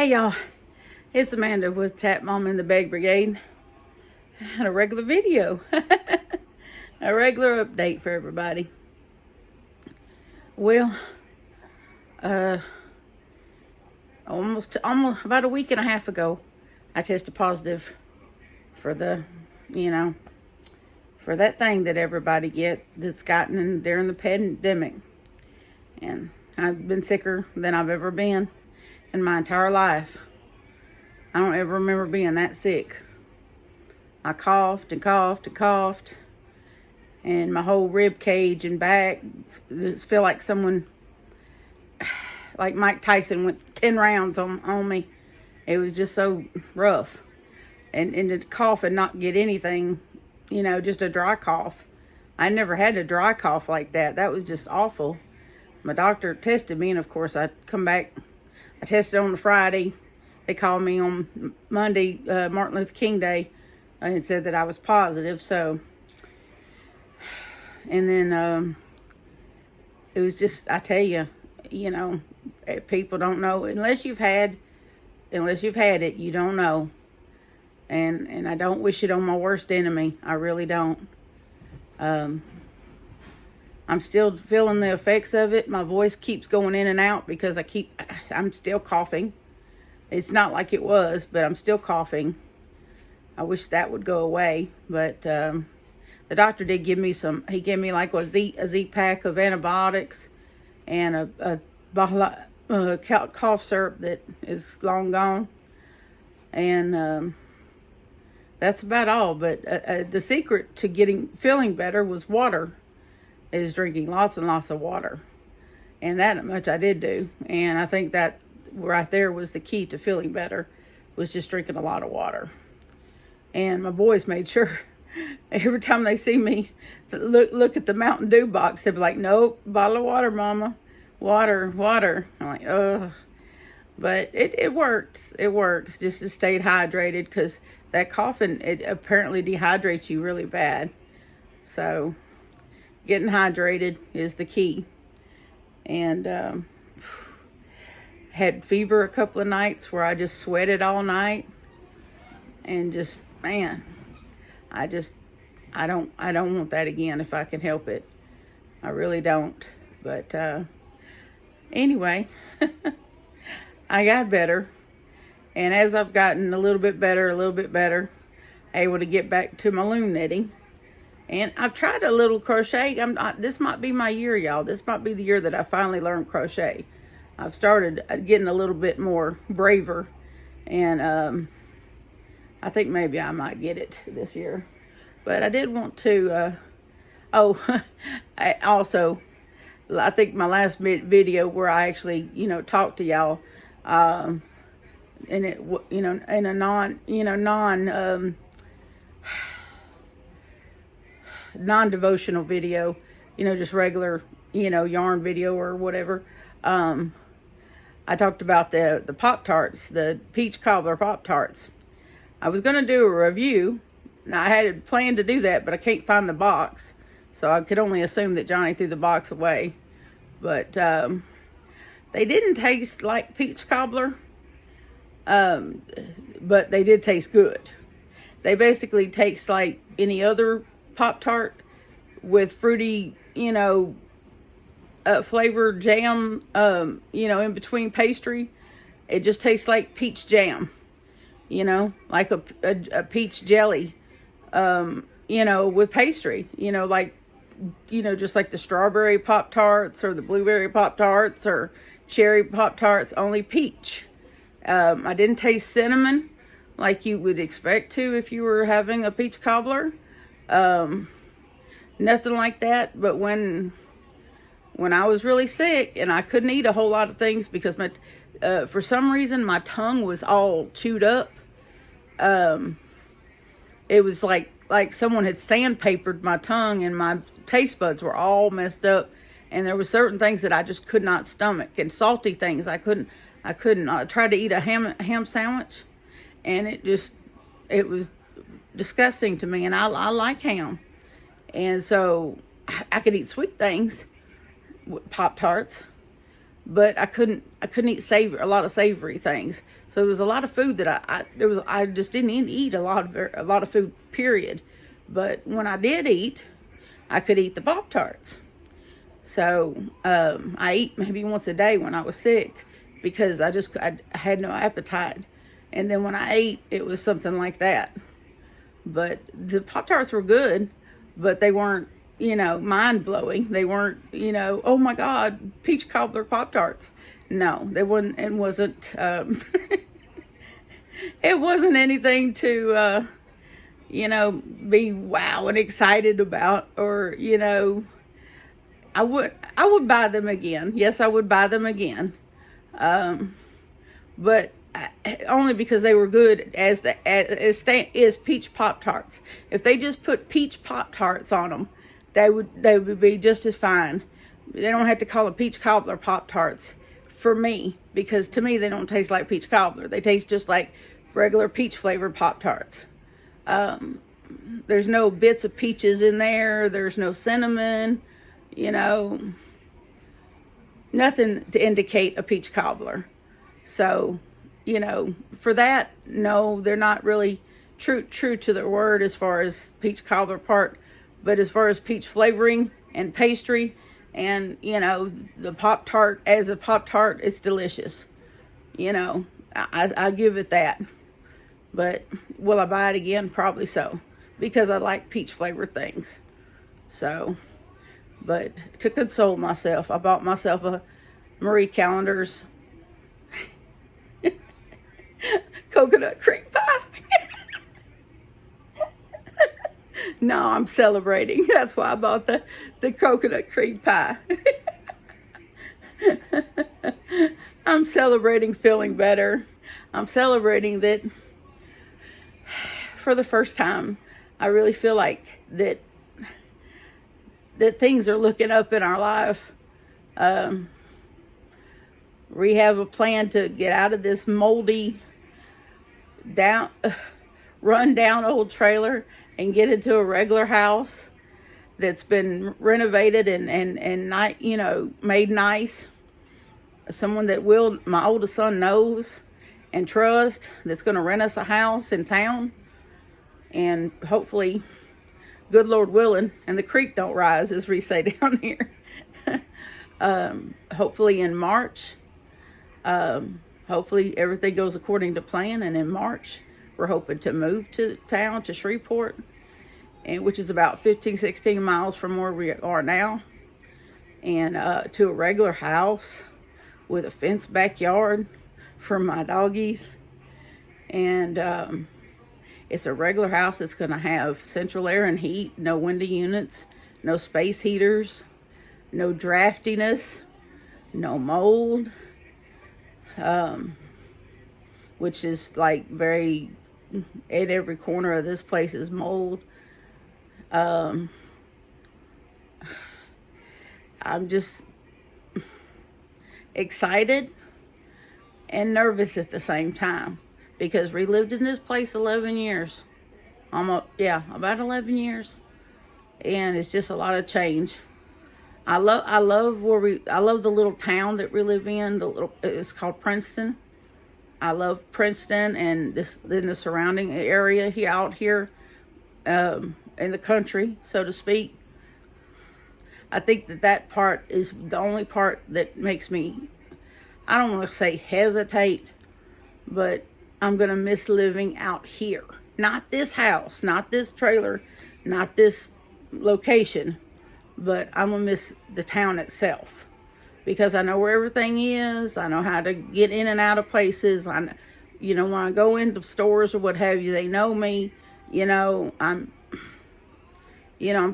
Hey y'all, it's Amanda with Tap Mom in the Bag Brigade and a regular video, a regular update for everybody. Well, almost about a week and a half ago, I tested positive for the, for that thing that everybody that's gotten during the pandemic, and I've been sicker than I've ever been in my entire life. I don't ever remember being that sick. I coughed and coughed and coughed, and my whole rib cage and back just feel like someone, like Mike Tyson, went 10 rounds on me. It was just so rough. And to cough and not get anything, just a dry cough. I never had a dry cough like that. That was just awful. My doctor tested me, and of course I come back. I tested on the Friday. They called me on Monday, Martin Luther King Day, and said that I was positive. So, and then it was just, I tell you, people don't know unless you've had it. You don't know, and I don't wish it on my worst enemy. I really don't. I'm still feeling the effects of it. My voice keeps going in and out because I'm still coughing. It's not like it was, but I'm still coughing. I wish that would go away. But the doctor did give me he gave me like a Z-Pack of antibiotics and a bottle of cough syrup that is long gone. And that's about all. But the secret to feeling better was water. Is drinking lots and lots of water. And that much I did do. And I think that right there was the key to feeling better, was just drinking a lot of water. And my boys made sure every time they see me look at the Mountain Dew box, they'd be like, nope, bottle of water, mama. Water. I'm like, ugh. But it works. It works just to stay hydrated, because that coughing, it apparently dehydrates you really bad. So getting hydrated is the key. And had fever a couple of nights where I just sweated all night, and just, man, I don't want that again if I can help it. I really don't. But anyway, I got better, and as I've gotten a little bit better, able to get back to my loom knitting. And I've tried a little crochet. This might be my year, y'all. This might be the year that I finally learned crochet. I've started getting a little bit more braver. And I think maybe I might get it this year. But I did want to... I think my last video where I actually, talked to y'all... and it, in a non-devotional video, just regular, yarn video or whatever. I talked about the Pop-Tarts, the peach cobbler Pop-Tarts. I was going to do a review. Now, I had planned to do that, but I can't find the box. So I could only assume that Johnny threw the box away. But they didn't taste like peach cobbler. But they did taste good. They basically taste like any other Pop-Tart with fruity, flavored jam, in between pastry. It just tastes like peach jam, like a peach jelly, with pastry, just like the strawberry Pop-Tarts or the blueberry Pop-Tarts or cherry Pop-Tarts, only peach. I didn't taste cinnamon like you would expect to if you were having a peach cobbler. Nothing like that. But when I was really sick and I couldn't eat a whole lot of things because for some reason my tongue was all chewed up. It was like someone had sandpapered my tongue, and my taste buds were all messed up. And there were certain things that I just could not stomach, and salty things I couldn't. I tried to eat a ham sandwich, and it was disgusting to me. And I like ham, and so I could eat sweet things, Pop-Tarts, but I couldn't eat a lot of savory things. So there was a lot of food that I just didn't eat a lot of food, period. But when I did eat, I could eat the Pop-Tarts. So I eat maybe once a day when I was sick, because I had no appetite. And then when I ate, it was something like that. But the Pop-Tarts were good, but they weren't, mind-blowing. They weren't, oh my God, peach cobbler Pop-Tarts. No, they weren't. It wasn't, it wasn't anything to, be wow and excited about, or, I would buy them again. Yes, I would buy them again. But only because they were good as peach Pop-Tarts. If they just put peach Pop-Tarts on them, they would be just as fine. They don't have to call them peach cobbler Pop-Tarts for me, because to me they don't taste like peach cobbler. They taste just like regular peach flavored Pop-Tarts. There's no bits of peaches in there. There's no cinnamon, nothing to indicate a peach cobbler. So, for that, no, they're not really true to their word as far as peach cobbler part. But as far as peach flavoring and pastry, and, the Pop-Tart, as a Pop-Tart, it's delicious. I give it that. But will I buy it again? Probably so, because I like peach flavored things. So, but to console myself, I bought myself a Marie Callender's coconut cream pie. No, I'm celebrating. That's why I bought the coconut cream pie. I'm celebrating feeling better. I'm celebrating that for the first time, I really feel like that things are looking up in our life. We have a plan to get out of this moldy, run down old trailer and get into a regular house that's been renovated and made nice. Someone that my oldest son knows and trust, that's going to rent us a house in town. And hopefully, good Lord willing, and the creek don't rise, as we say down here. Hopefully in March. Hopefully everything goes according to plan, and in March we're hoping to move to town, to Shreveport, which is about 15, 16 miles from where we are now, and to a regular house with a fenced backyard for my doggies. And it's a regular house that's going to have central air and heat, no window units, no space heaters, no draftiness, no mold, which is like at every corner of this place is mold. I'm just excited and nervous at the same time, because we lived in this place 11 years. About 11 years. And it's just a lot of change. I love the little town that we live in. It's called Princeton. I love Princeton and the surrounding area out here, in the country, so to speak. I think that part is the only part that makes me, I don't want to say hesitate, but I'm going to miss living out here. Not this house, not this trailer, not this location, but I'm going to miss the town itself, because I know where everything is. I know how to get in and out of places. When I go into stores or what have you, they know me. I'm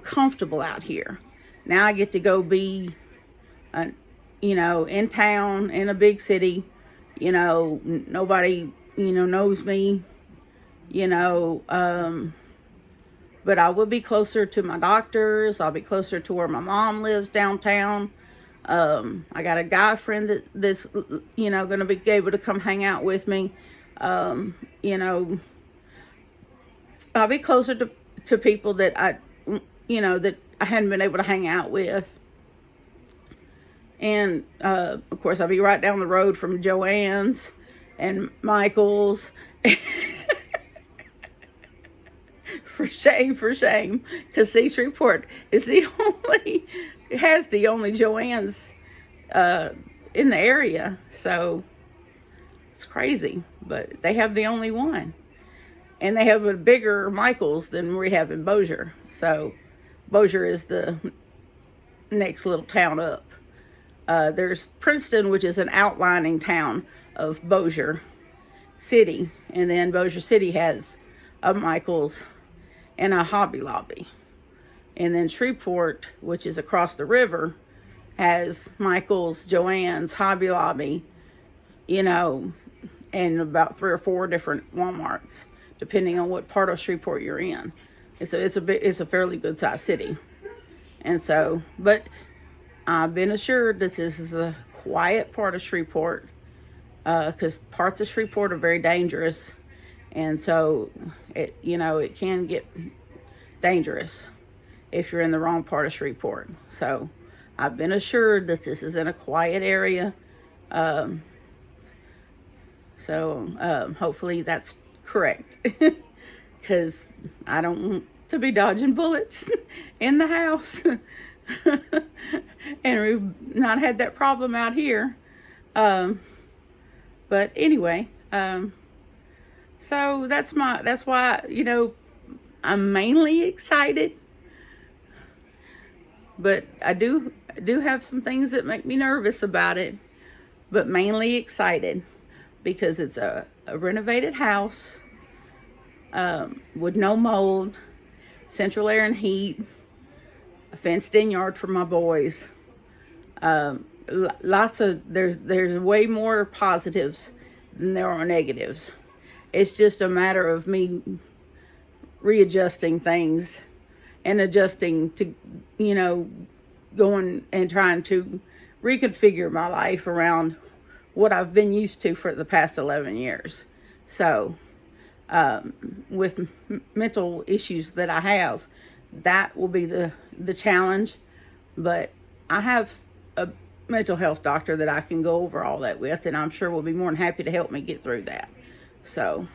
comfortable out here. Now I get to go be, in town, in a big city. Nobody, knows me, but I will be closer to my doctors. I'll be closer to where my mom lives downtown. I got a guy friend that's, going to be able to come hang out with me. I'll be closer to people that that I hadn't been able to hang out with. And of course, I'll be right down the road from Joann's and Michael's. For shame, because see, Shreveport is has the only Joann's in the area, so it's crazy, but they have the only one, and they have a bigger Michael's than we have in Bossier. So Bossier is the next little town up. There's Princeton, which is an outlining town of Bossier City, and then Bossier City has a Michael's and a Hobby Lobby. And then Shreveport, which is across the river, has Michael's, Joann's, Hobby Lobby, and about 3 or 4 different Walmarts, depending on what part of Shreveport you're in. It's a fairly good sized city. And so, but I've been assured that this is a quiet part of Shreveport, because parts of Shreveport are very dangerous. And so, it can get dangerous if you're in the wrong part of Shreveport. So, I've been assured that this is in a quiet area. Hopefully that's correct. Because I don't want to be dodging bullets in the house. And we've not had that problem out here. But anyway, so that's why, I'm mainly excited, but I do have some things that make me nervous about it, but mainly excited because it's a renovated house, with no mold, central air and heat, a fenced in yard for my boys. There's way more positives than there are negatives. It's just a matter of me readjusting things and adjusting to, going and trying to reconfigure my life around what I've been used to for the past 11 years. So, with mental issues that I have, that will be the challenge. But I have a mental health doctor that I can go over all that with, and I'm sure will be more than happy to help me get through that. So,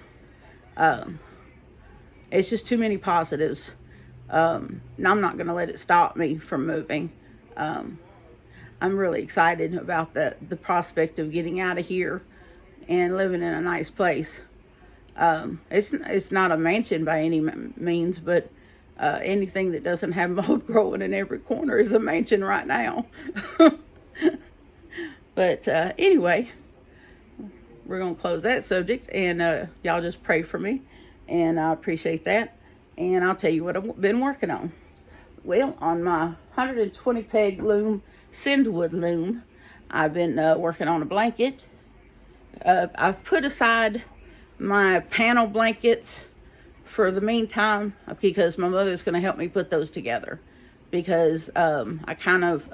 it's just too many positives. I'm not going to let it stop me from moving. I'm really excited about the prospect of getting out of here and living in a nice place. It's not a mansion by any means, but anything that doesn't have mold growing in every corner is a mansion right now. But anyway, we're going to close that subject, and y'all just pray for me, and I appreciate that. And I'll tell you what I've been working on. Well, on my 120 peg loom, Sandwood loom, I've been working on a blanket. I've put aside my panel blankets for the meantime, because my mother's going to help me put those together, because I kind of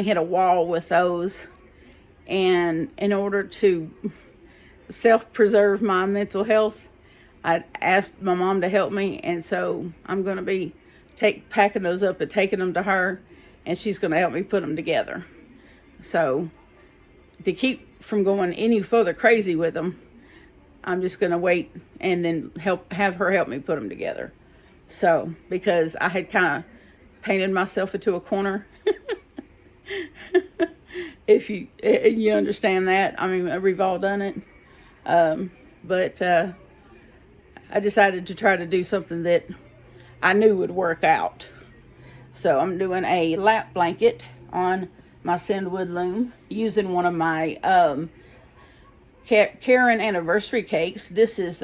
hit a wall with those, and in order to self-preserve my mental health, I asked my mom to help me, and so I'm going to be packing those up and taking them to her, and she's going to help me put them together. So to keep from going any further crazy with them, I'm just going to wait and then have her help me put them together. So, because I had kind of painted myself into a corner. If you understand that. I mean, we've all done it. But I decided to try to do something that I knew would work out. So I'm doing a lap blanket on my Sandwood loom using one of my Karen anniversary cakes. This is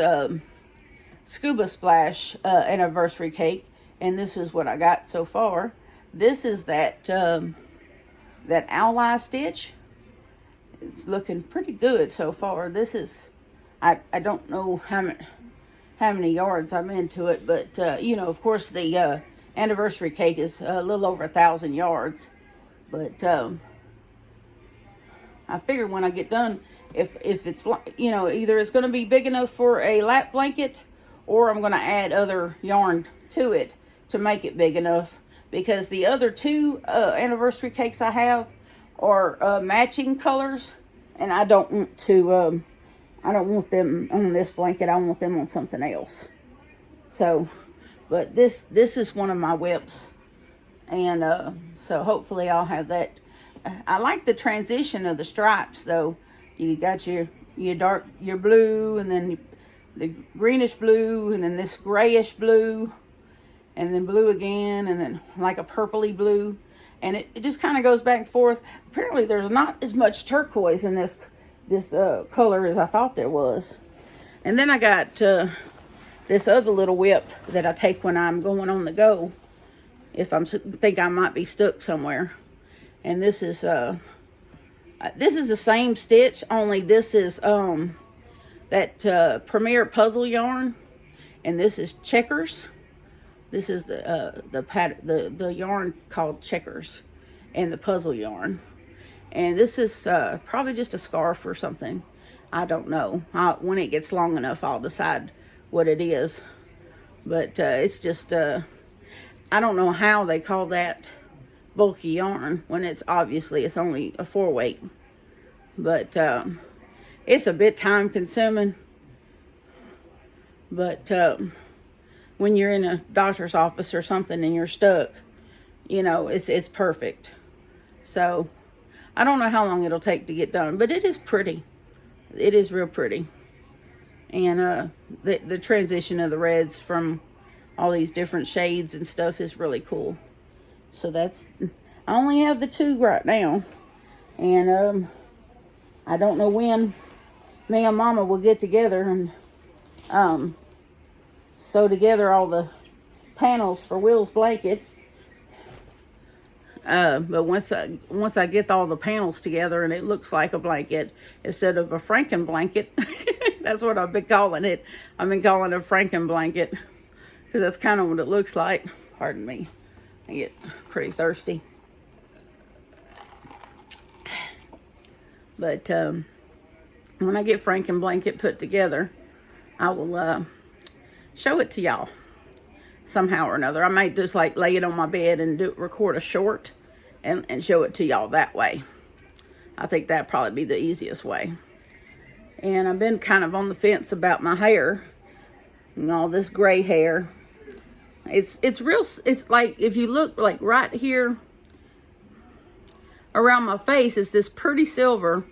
Scuba Splash anniversary cake, and this is what I got so far. This is that owl eye stitch. It's looking pretty good so far. This is, I don't know how many yards I'm into it, but of course the anniversary cake is a little over 1,000 yards. But I figure when I get done, if it's either it's going to be big enough for a lap blanket, or I'm going to add other yarn to it to make it big enough because the other two anniversary cakes I have are matching colors, and I don't want to. I don't want them on this blanket. I want them on something else. So, but this is one of my whips, and so hopefully I'll have that. I like the transition of the stripes though. You got your blue, and then the greenish blue, and then this grayish blue, and then blue again, and then like a purpley blue, and it just kind of goes back and forth. Apparently there's not as much turquoise in this color as I thought there was. And then I got this other little whip that I take when I'm going on the go, if I think I might be stuck somewhere. And this is the same stitch, only this is that Premier puzzle yarn, and this is Checkers. This is the yarn called Checkers, and the puzzle yarn. And this is probably just a scarf or something. I don't know. When it gets long enough, I'll decide what it is. But it's just, I don't know how they call that bulky yarn when it's only a 4-weight. But it's a bit time consuming. But when you're in a doctor's office or something and you're stuck, it's perfect. So I don't know how long it'll take to get done, but it is pretty. It is real pretty. And the transition of the reds from all these different shades and stuff is really cool. So I only have the 2 right now. And I don't know when me and Mama will get together and sew together all the panels for Will's blanket. But once I get all the panels together and it looks like a blanket instead of a Franken blanket, that's what I've been calling it. I've been calling it a Franken blanket because that's kind of what it looks like. Pardon me, I get pretty thirsty. But when I get Franken blanket put together, I will show it to y'all somehow or another. I might just like lay it on my bed and record a short and show it to y'all that way. I think that'd probably be the easiest way. And I've been kind of on the fence about my hair and all this gray hair. It's like, if you look like right here around my face, it's this pretty silver,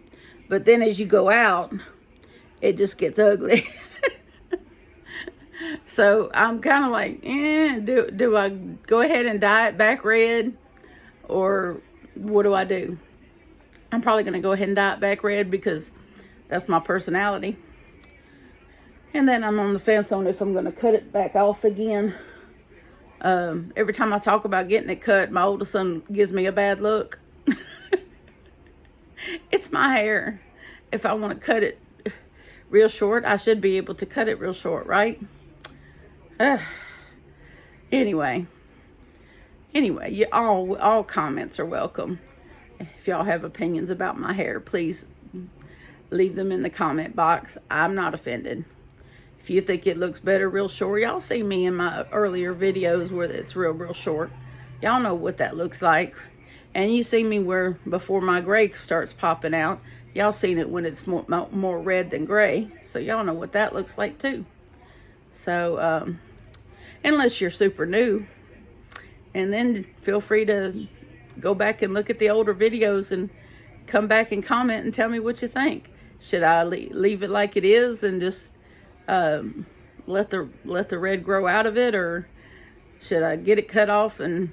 but then as you go out, it just gets ugly. So I'm kind of like, do I go ahead and dye it back red, or what do I do? I'm probably going to go ahead and dye it back red because that's my personality. And then I'm on the fence on if I'm going to cut it back off again. Every time I talk about getting it cut, my oldest son gives me a bad look. It's my hair. If I want to cut it real short, I should be able to cut it real short, right? Anyway, all comments are welcome. If y'all have opinions about my hair, please leave them in the comment box. I'm not offended. If you think it looks better real short, y'all see me in my earlier videos where it's real short. Y'all know what that looks like. And you see me where before my gray starts popping out. Y'all seen it when it's more red than gray. So y'all know what that looks like too. So, unless you're super new. And then feel free to go back and look at the older videos and come back and comment and tell me what you think. Should I leave it like it is and just let the red grow out of it, or should I get it cut off and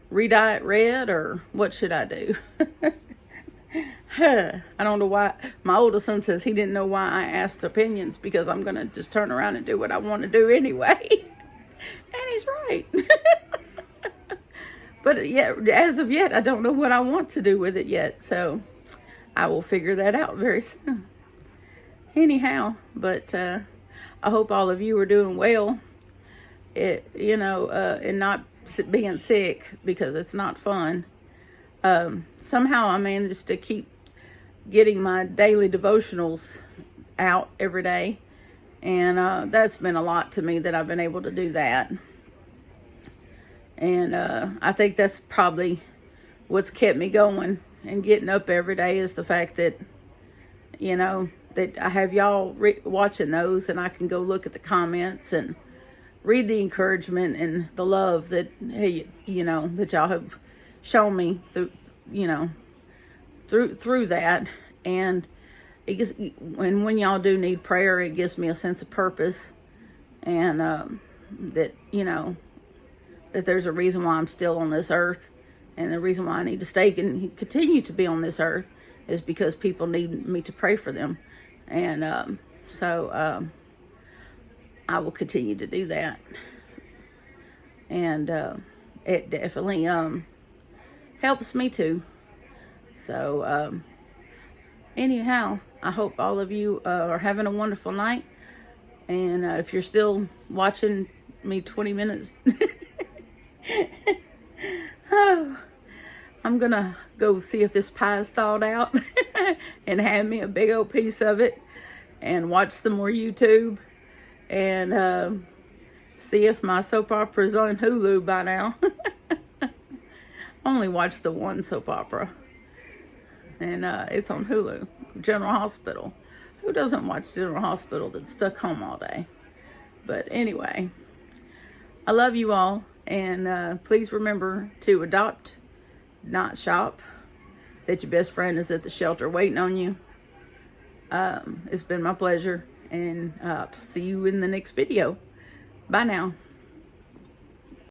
re-dye it red, or what should I do? I don't know why. My oldest son says he didn't know why I asked opinions, because I'm going to just turn around and do what I want to do anyway. And he's right. But yeah, as of yet, I don't know what I want to do with it yet. So I will figure that out very soon. Anyhow, but I hope all of you are doing well. And not being sick, because it's not fun. Somehow I managed to keep getting my daily devotionals out every day, and that's been a lot to me that I've been able to do that. And I think that's probably what's kept me going and getting up every day, is the fact that, you know, that I have y'all watching those, and I can go look at the comments and read the encouragement and the love that, hey, you know, that y'all have shown me through, you know, through that. And it gives, and when y'all do need prayer, it gives me a sense of purpose, and that, you know, that there's a reason why I'm still on this earth, and the reason why I need to stay and continue to be on this earth is because people need me to pray for them. And so I will continue to do that. And it definitely helps me too. So anyhow, I hope all of you are having a wonderful night. And if you're still watching me 20 minutes, oh, I'm gonna go see if this pie is thawed out and have me a big old piece of it and watch some more YouTube and see if my soap opera's on Hulu by now. I only watched the one soap opera, and it's on Hulu, General Hospital. Who doesn't watch General Hospital that's stuck home all day? But anyway, I love you all, and please remember to adopt, not shop, that your best friend is at the shelter waiting on you. It's been my pleasure, and I'll see you in the next video. Bye now.